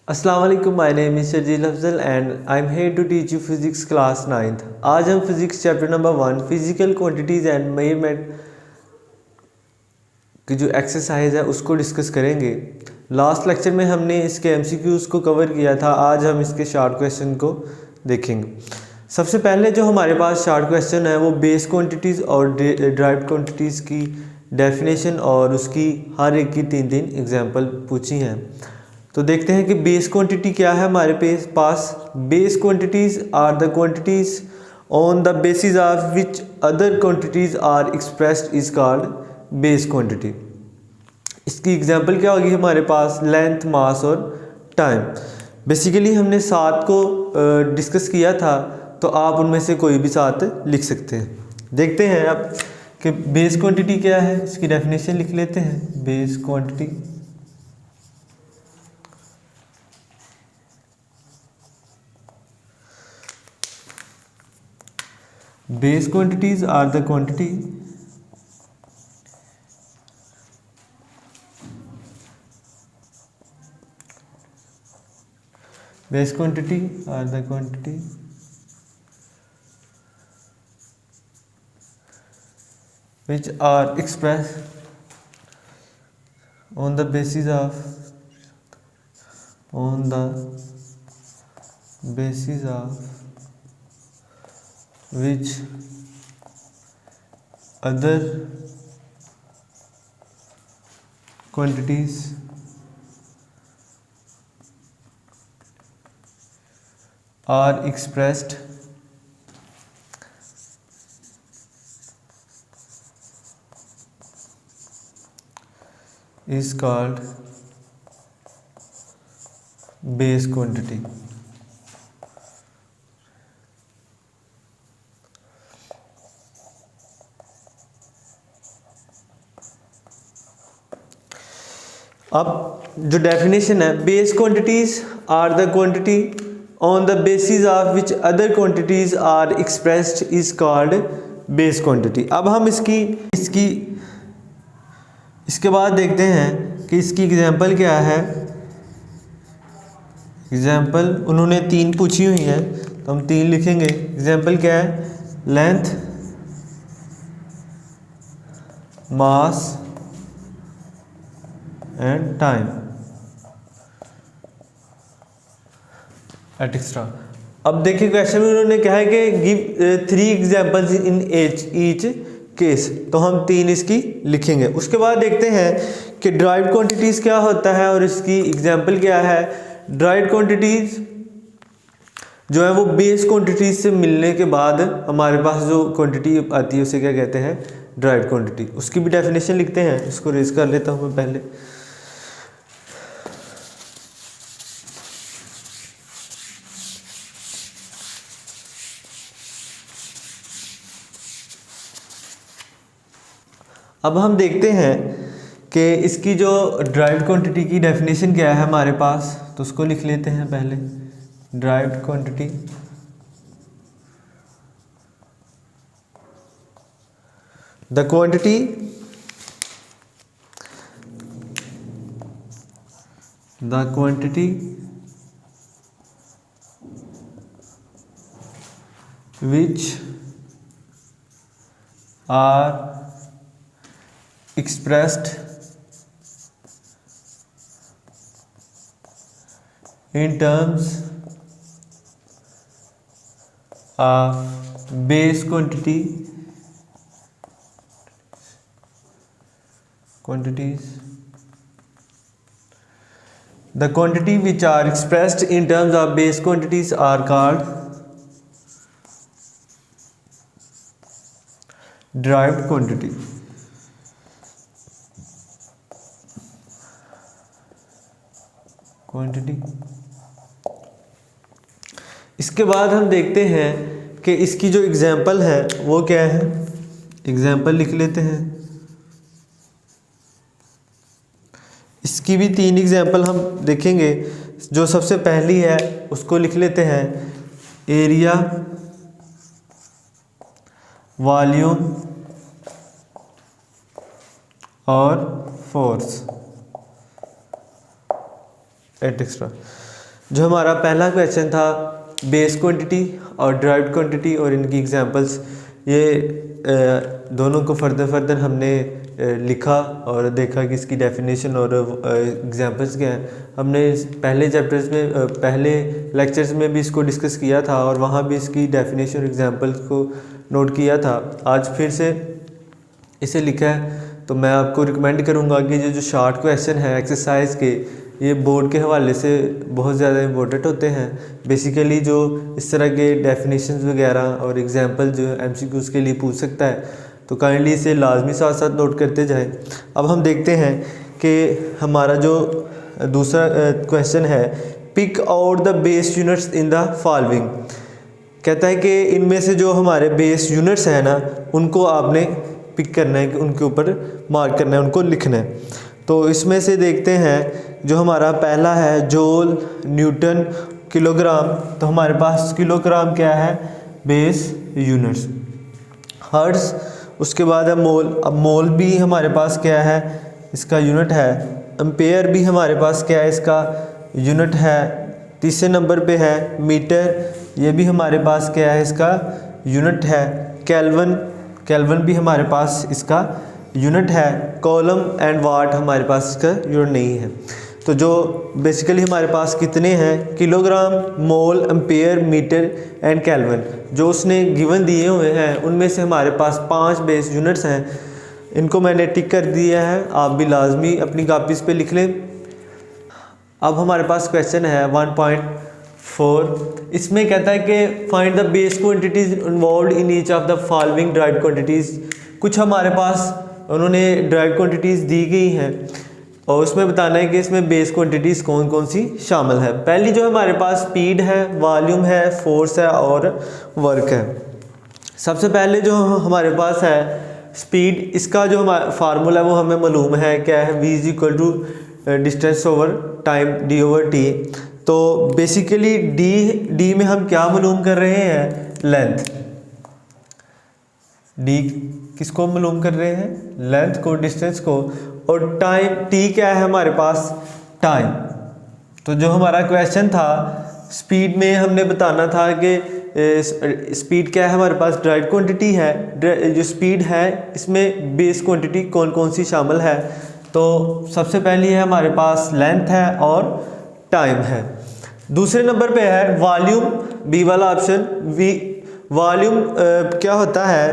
अस्सलाम वालेकुम, my name is Sharjeel Afzal and I am here to teach you physics class 9th। आज हम physics chapter number 1 physical quantities and measurement की जो exercise है उसको डिस्कस करेंगे। लास्ट लेक्चर में हमने इसके एमसीक्यूज़ को कवर किया था। आज हम इसके शॉर्ट क्वेश्चन को देखेंगे। सबसे पहले जो हमारे पास शॉर्ट क्वेश्चन है वो बेस क्वांटिटीज़ और ड्राइव्ड क्वांटिटीज़ की डेफिनेशन और उसकी हर एक की 3 एग्जांपल पूछी हैं। तो देखते हैं कि बेस क्वांटिटी क्या है हमारे पास। Base quantities are the quantities on the basis of which other quantities are expressed is called base quantity. इसकी एग्जांपल क्या होगी हमारे पास, लेंथ, मास और टाइम। बेसिकली हमने 7 को डिस्कस किया था, तो आप उनमें से कोई भी 7 लिख सकते हैं। देखते हैं अब कि बेस क्वांटिटी क्या है। इसकी डेफिनेशन लिख लेते हैं। Base quantity Base quantities are the quantity which are expressed on the basis of which other quantities are expressed is called base quantity। अब जो डेफिनेशन है, base quantities are the quantity on the basis of which other quantities are expressed is called base quantity. अब हम इसके बाद देखते हैं कि इसकी एग्जांपल क्या है। एग्जांपल उन्होंने 3 पूछी हुई हैं, तो हम 3 लिखेंगे। एग्जांपल क्या है, length, mass and time extra. अब देखिए क्वेश्चन में उन्होंने कहा है कि give 3 examples in each case, तो हम 3 इसकी लिखेंगे। उसके बाद देखते हैं कि ड्राइव्ड क्वांटिटीज़ क्या होता है और इसकी एग्जांपल क्या है। ड्राइव्ड क्वांटिटीज़ जो है वो बेस क्वांटिटीज़ से मिलने के बाद हमारे पास जो क्वांटिटी आती है उसे क्या कहते हैं, ड्राइव्ड क्वांटिटी। उसकी भी डेफिनेशन लिखते हैं। इसको रेज कर लेता हूँ मैं पहले। अब हम देखते हैं कि इसकी जो ड्राइव्ड क्वांटिटी की डेफिनेशन क्या है हमारे पास, तो उसको लिख लेते हैं पहले। Derived quantity the quantity which are expressed in terms of base quantities. The quantity which are expressed in terms of base quantities are called derived quantity। इसके बाद हम देखते हैं कि इसकी जो एग्जांपल है वो क्या है। एग्जांपल लिख लेते हैं। इसकी भी 3 एग्जांपल हम देखेंगे। जो सबसे पहली है उसको लिख लेते हैं, एरिया, वॉल्यूम और फोर्स एटसेट्रा। जो हमारा पहला क्वेश्चन था बेस क्वांटिटी और ड्राइव्ड क्वांटिटी और इनकी एग्जांपल्स, ये दोनों को फर्दर हमने लिखा और देखा कि इसकी डेफिनेशन और एग्जांपल्स क्या हैं। हमने पहले चैप्टर्स में पहले लेक्चर्स में भी इसको डिस्कस किया था और वहाँ भी इसकी डेफिनेशन और एग्जांपल्स को नोट किया था। आज फिर से इसे लिखा है, तो मैं आपको रिकमेंड करूँगा कि जो शॉर्ट क्वेश्चन है एक्सरसाइज के, ये बोर्ड के हवाले से बहुत ज़्यादा इम्पोर्टेंट होते हैं। बेसिकली जो इस तरह के डेफिनेशंस वगैरह और एग्जांपल जो एमसीक्यूज़ के लिए पूछ सकता है, तो काइंडली इसे लाजमी साथ साथ नोट करते जाएं। अब हम देखते हैं कि हमारा जो दूसरा क्वेश्चन है, pick out the base units in the following. कहता है कि इनमें से जो हमारे बेस यूनिट्स हैं ना, उनको आपने पिक करना है, कि उनके ऊपर मार्क करना है, उनको लिखना है। तो इसमें से देखते हैं, जो हमारा पहला है जूल, न्यूटन, किलोग्राम। तो हमारे पास किलोग्राम क्या है, बेस यूनिट्स। हर्ट्ज, उसके बाद है मोल। अब मोल भी हमारे पास क्या है, इसका यूनिट है। एम्पेयर भी हमारे पास क्या है, इसका यूनिट है। तीसरे नंबर पे है मीटर, ये भी हमारे पास क्या है, इसका यूनिट है। केल्विन, केल्विन भी हमारे पास इसका यूनिट है। कॉलम एंड वाट हमारे पास इसका यूनिट नहीं है। तो जो बेसिकली हमारे पास कितने हैं, kilogram, mole, ampere, metre and kelvin, जो उसने गिवन दिए हुए हैं, उनमें से हमारे पास 5 बेस यूनिट्स हैं। इनको मैंने टिक कर दिया है, आप भी लाजमी अपनी कापीज़ पे लिख लें। अब हमारे पास क्वेश्चन है 1.4। इसमें कहता है कि find the base quantities involve in each of the following derived quantities. कुछ हमारे पास उन्होंने ड्राइव्ड क्वांटिटीज़ दी गई हैं और उसमें बताना है कि इसमें बेस क्वांटिटीज़ कौन कौन सी शामिल है। पहली जो हमारे पास स्पीड है, वॉल्यूम है, फोर्स है और वर्क है। सबसे पहले जो हमारे पास है स्पीड, इसका जो हमारा फार्मूला है वो हमें मालूम है, क्या है, v is equal to distance over time d over t। तो बेसिकली d में हम क्या मालूम कर रहे हैं, लेंथ। d किसको मालूम कर रहे हैं, लेंथ को, डिस्टेंस को। और टाइम, t क्या है हमारे पास, टाइम। तो जो हमारा क्वेश्चन था स्पीड में, हमने बताना था कि स्पीड क्या है हमारे पास, ड्राइव्ड क्वांटिटी है। जो स्पीड है इसमें बेस क्वांटिटी कौन कौन सी शामिल है। तो सबसे पहली है हमारे पास लेंथ है और टाइम है। दूसरे नंबर पे है वॉल्यूम, बी वाला ऑप्शन। वॉल्यूम क्या होता है,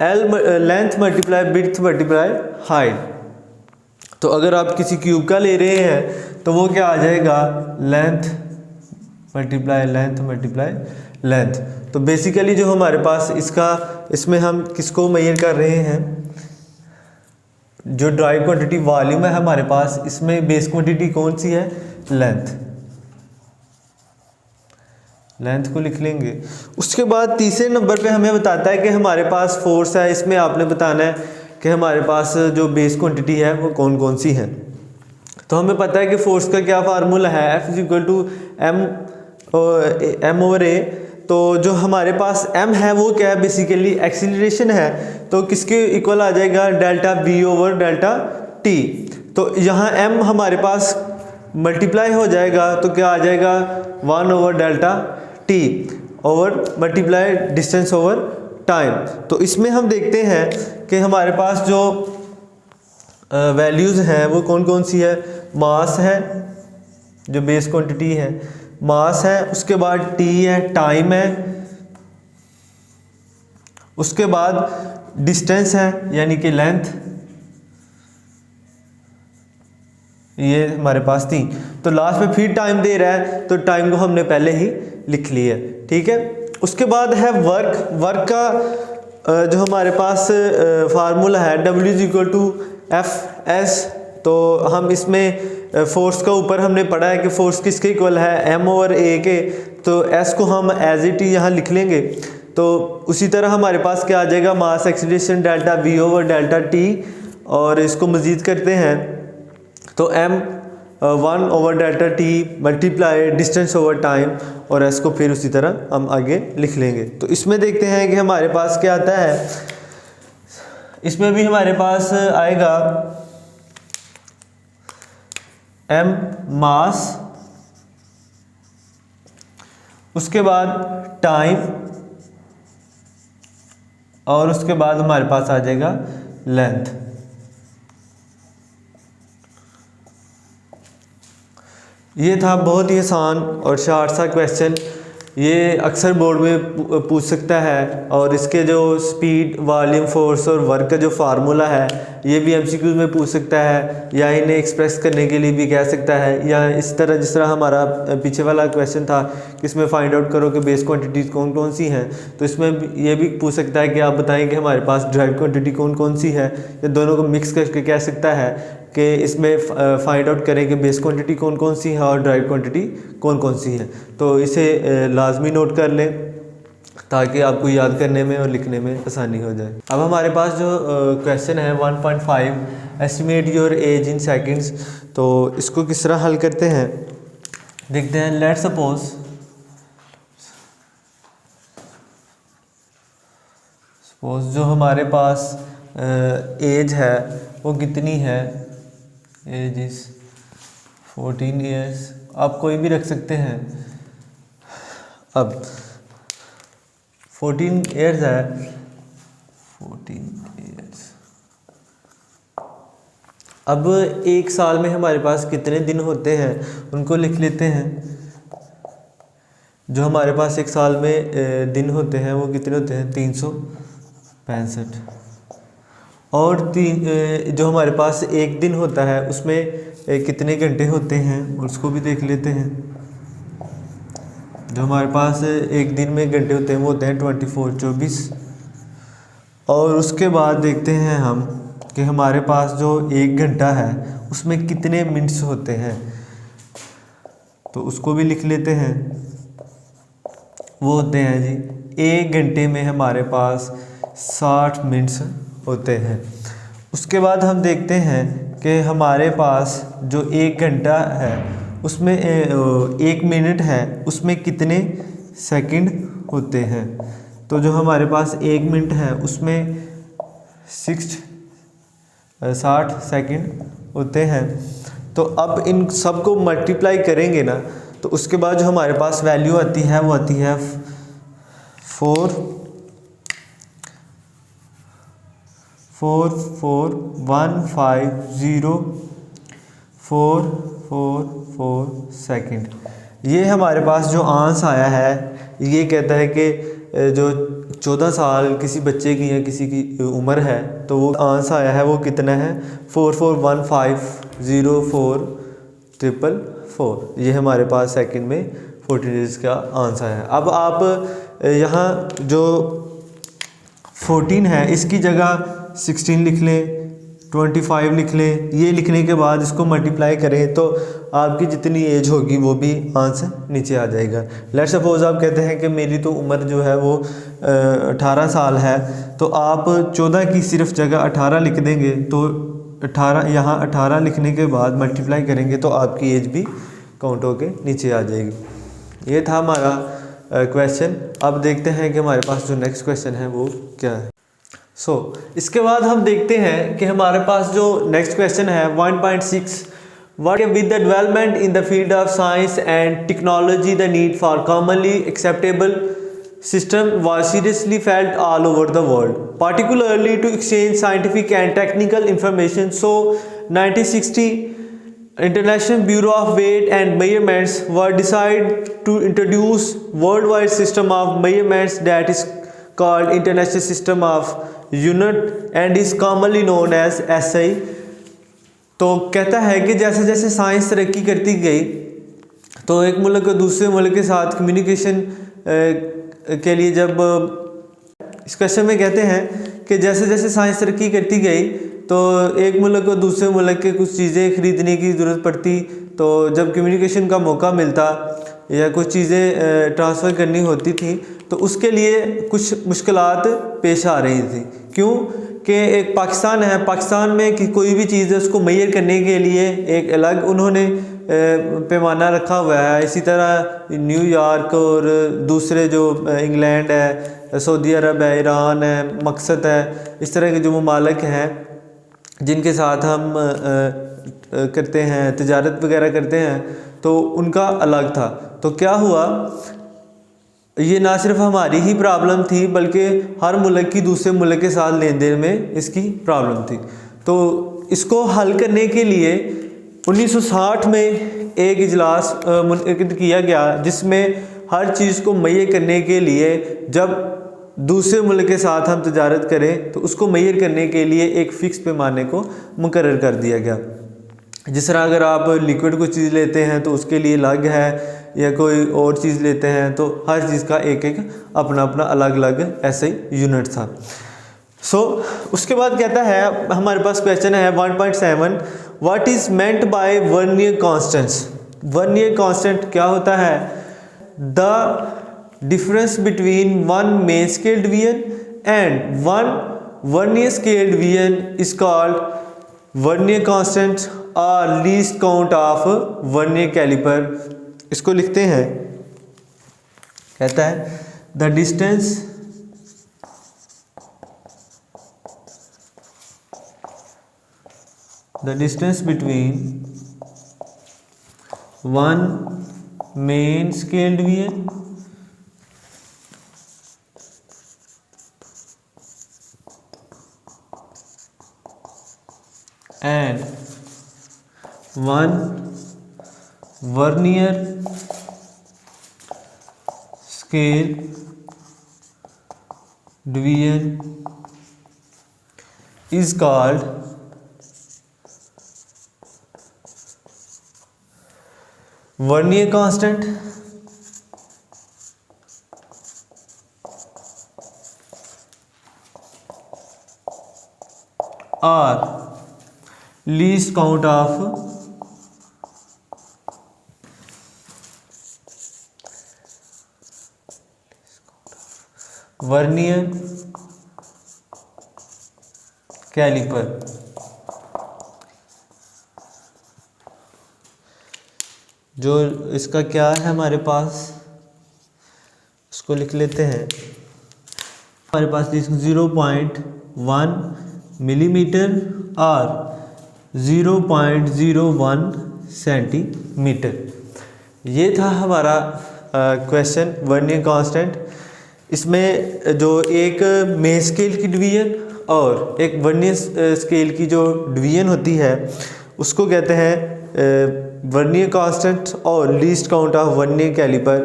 L length multiply width multiply height. तो अगर आप किसी क्यूब का ले रहे हैं तो वो क्या आ जाएगा, length multiply length multiply length. तो बेसिकली जो हमारे पास इसमें हम किसको मेजर कर रहे हैं, जो ड्राइव क्वांटिटी वॉल्यूम है हमारे पास, इसमें बेस क्वांटिटी कौन सी है, लेंथ। लेंथ को लिख लेंगे। उसके बाद तीसरे नंबर पे हमें बताता है कि हमारे पास फोर्स है। इसमें आपने बताना है कि हमारे पास जो बेस क्वांटिटी है वो कौन कौन सी है। तो हमें पता है कि फोर्स का क्या फार्मूला है, F is equal to m over a. तो जो हमारे पास m है वो क्या है, बेसिकली एक्सीलरेशन है। तो किसके इक्वल आ जाएगा, delta v over delta t। तो यहाँ m हमारे पास मल्टीप्लाई हो जाएगा, तो क्या आ जाएगा, 1 over delta t over multiply distance over time. तो इसमें हम देखते हैं कि हमारे पास जो वैल्यूज़ हैं वो कौन कौन सी है। मास है, जो बेस क्वांटिटी है, मास है। उसके बाद t है, टाइम है। उसके बाद डिस्टेंस है, यानी कि लेंथ, ये हमारे पास थी। तो लास्ट में फिर टाइम दे रहा है, तो टाइम को हमने पहले ही लिख लिया, ठीक है। उसके बाद है वर्क। वर्क का जो हमारे पास फार्मूला है, W is equal to F S. तो हम इसमें फोर्स का ऊपर हमने पढ़ा है कि फोर्स किसके इक्वल है, m ओवर a के। तो s को हम एज इट यहाँ लिख लेंगे। तो उसी तरह हमारे पास क्या आ जाएगा, mass acceleration delta v over delta t। और इसको मज़ीद करते हैं तो m 1 over delta t multiply distance over time, और s को फिर उसी तरह हम आगे लिख लेंगे। तो इसमें देखते हैं कि हमारे पास क्या आता है। इसमें भी हमारे पास आएगा m मास उसके बाद टाइम, और उसके बाद हमारे पास आ जाएगा लेंथ। ये था बहुत ही आसान और शार्ट सा क्वेश्चन। ये अक्सर बोर्ड में पूछ सकता है, और इसके जो स्पीड, वॉल्यूम, फोर्स और वर्क का जो फार्मूला है ये भी एमसीक्यूज में पूछ सकता है, या इन्हें एक्सप्रेस करने के लिए भी कह सकता है, या इस तरह जिस तरह हमारा पीछे वाला क्वेश्चन था कि इसमें फाइंड आउट करो कि बेस क्वांटिटीज़ कौन कौन सी हैं, तो इसमें ये भी पूछ सकता है कि आप बताएं कि हमारे पास ड्राइव क्वांटिटी कौन कौन सी है, या दोनों को मिक्स करके कह सकता है कि इसमें फाइंड आउट करें कि बेस क्वांटिटी कौन कौन सी है और ड्राइव क्वांटिटी कौन कौन सी है। तो इसे लाजमी नोट कर लें ताकि आपको याद करने में और लिखने में आसानी हो जाए। अब हमारे पास जो क्वेश्चन है 1.5 estimate your age in seconds, तो इसको किस तरह हल करते हैं देखते हैं। लेट सपोज जो हमारे पास एज है वो कितनी है, एज इज़ 14 ईयर्स, आप कोई भी रख सकते हैं। अब 14 ईयर्स है, 14 ईयर्स। अब एक साल में हमारे पास कितने दिन होते हैं उनको लिख लेते हैं। जो हमारे पास एक साल में दिन होते हैं वो कितने होते हैं, 365। और जो हमारे पास एक दिन होता है उसमें कितने घंटे होते हैं उसको भी देख लेते हैं। जो हमारे पास एक दिन में घंटे होते हैं वो होते हैं 24 और उसके बाद देखते हैं हम कि हमारे पास जो एक घंटा है उसमें कितने मिनट्स होते हैं, तो उसको भी लिख लेते हैं। वो होते हैं जी, एक घंटे में हमारे पास 60 मिनट्स होते हैं। उसके बाद हम देखते हैं कि हमारे पास जो एक घंटा है उसमें एक मिनट है उसमें कितने सेकंड होते हैं। तो जो हमारे पास एक मिनट है उसमें 60 सेकंड होते हैं। तो अब इन सब को मल्टीप्लाई करेंगे ना, तो उसके बाद जो हमारे पास वैल्यू आती है वो आती है 44150 सेकंड। ये हमारे पास जो आंसर आया है ये कहता है कि जो 14 साल किसी बच्चे की या किसी की उम्र है तो वो आंसर आया है वो कितना है 441504444। ये हमारे पास सेकंड में 14 डेज का आंसर है। अब आप यहाँ जो 14 है इसकी जगह 16 लिख लें, 25 लिख लें। ये लिखने के बाद इसको मल्टीप्लाई करें तो आपकी जितनी एज होगी वो भी आंसर नीचे आ जाएगा। लेट सपोज आप कहते हैं कि मेरी तो उम्र जो है वो 18 साल है, तो आप 14 की सिर्फ जगह 18 लिख देंगे, तो 18 यहाँ 18 लिखने के बाद मल्टीप्लाई करेंगे तो आपकी एज भी काउंट होके नीचे आ जाएगी। ये था हमारा क्वेश्चन। अब देखते हैं कि हमारे पास जो नेक्स्ट क्वेश्चन है वो क्या है। इसके बाद हम देखते हैं कि हमारे पास जो नेक्स्ट क्वेश्चन है 1.6 what with the development in the field of science and technology the need for commonly acceptable system was seriously felt all over the world, particularly to exchange scientific and technical information. So 1960 International Bureau of Weight and Measurements were decided to introduce worldwide system of measurements that is called International System of Unit and is commonly known as SI। तो कहता है कि जैसे जैसे science तरक्की करती गई तो एक मुल्क दूसरे मुल्क के साथ कम्युनिकेशन के लिए जब इस क्वेश्चन में कहते हैं कि जैसे जैसे साइंस तरक्की करती गई तो एक मुल्क को दूसरे मुल्क के कुछ चीज़ें ख़रीदने की ज़रूरत पड़ती, तो जब कम्युनिकेशन का मौका मिलता या कुछ चीज़ें ट्रांसफ़र करनी होती थी तो उसके लिए कुछ मुश्किलात पेश आ रही थी। क्यों कि एक पाकिस्तान है, पाकिस्तान में कि कोई भी चीज़ है उसको मेजर करने के लिए एक अलग उन्होंने पैमाना रखा हुआ है। इसी तरह न्यूयॉर्क और दूसरे जो इंग्लैंड है, सऊदी अरब है, ईरान है, मकसद है, इस तरह के जो ममालिक हैं जिनके साथ हम करते हैं तजारत वगैरह करते हैं तो उनका अलग था। तो क्या हुआ ये ना सिर्फ हमारी ही प्रॉब्लम थी बल्कि हर मुल्क की दूसरे मुल्क के साथ लेन देन में इसकी प्रॉब्लम थी। तो इसको हल करने के लिए 1960 में एक इजलास मुनक़िद किया गया जिसमें हर चीज़ को मुहैया करने के लिए जब दूसरे मुल्क के साथ हम तजारत करें तो उसको मुहैया करने के लिए एक फ़िक्स पैमाने को मुकर्रर कर दिया गया। जिस तरह अगर आप लिक्विड कोई चीज़ लेते हैं तो उसके लिए अलग है, या कोई और चीज़ लेते हैं तो हर चीज़ का एक एक अपना अपना अलग अलग ऐसे यूनिट था। उसके बाद कहता है हमारे पास क्वेश्चन है 1.7, what is meant by vernier constants. Vernier constant क्या होता है? The difference between one main scale division and one vernier scale division is called vernier constant और least count of vernier calliper. इसको लिखते हैं, कहता है the distance between one main scale division and one vernier scale division is called vernier constant और least count of vernier caliper. जो इसका क्या है हमारे पास, इसको लिख लेते हैं। हमारे पास 0.1 मिलीमीटर और 0.01 सेंटीमीटर। ये था हमारा क्वेश्चन वर्नियर कांस्टेंट। इसमें जो एक मेन स्केल की डिवीजन और एक वर्नियर स्केल की जो डिवीजन होती है उसको कहते हैं वर्नियर कांस्टेंट और least count of vernier caliper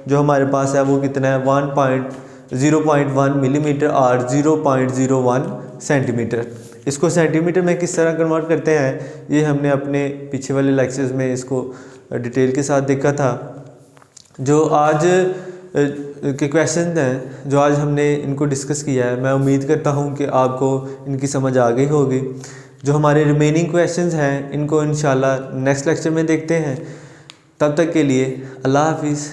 जो हमारे पास है वो कितना है 0.1 मिलीमीटर और 0.01 सेंटीमीटर। इसको सेंटीमीटर में किस तरह कन्वर्ट करते हैं ये हमने अपने पीछे वाले लेक्चर्स में इसको डिटेल के साथ देखा था। जो आज के क्वेश्चन हैं जो आज हमने इनको डिस्कस किया है, मैं उम्मीद करता हूं कि आपको इनकी समझ आ गई होगी। जो हमारे रिमेनिंग क्वेश्चंस हैं इनको इंशाल्लाह नेक्स्ट लेक्चर में देखते हैं। तब तक के लिए अल्लाह हाफिज़।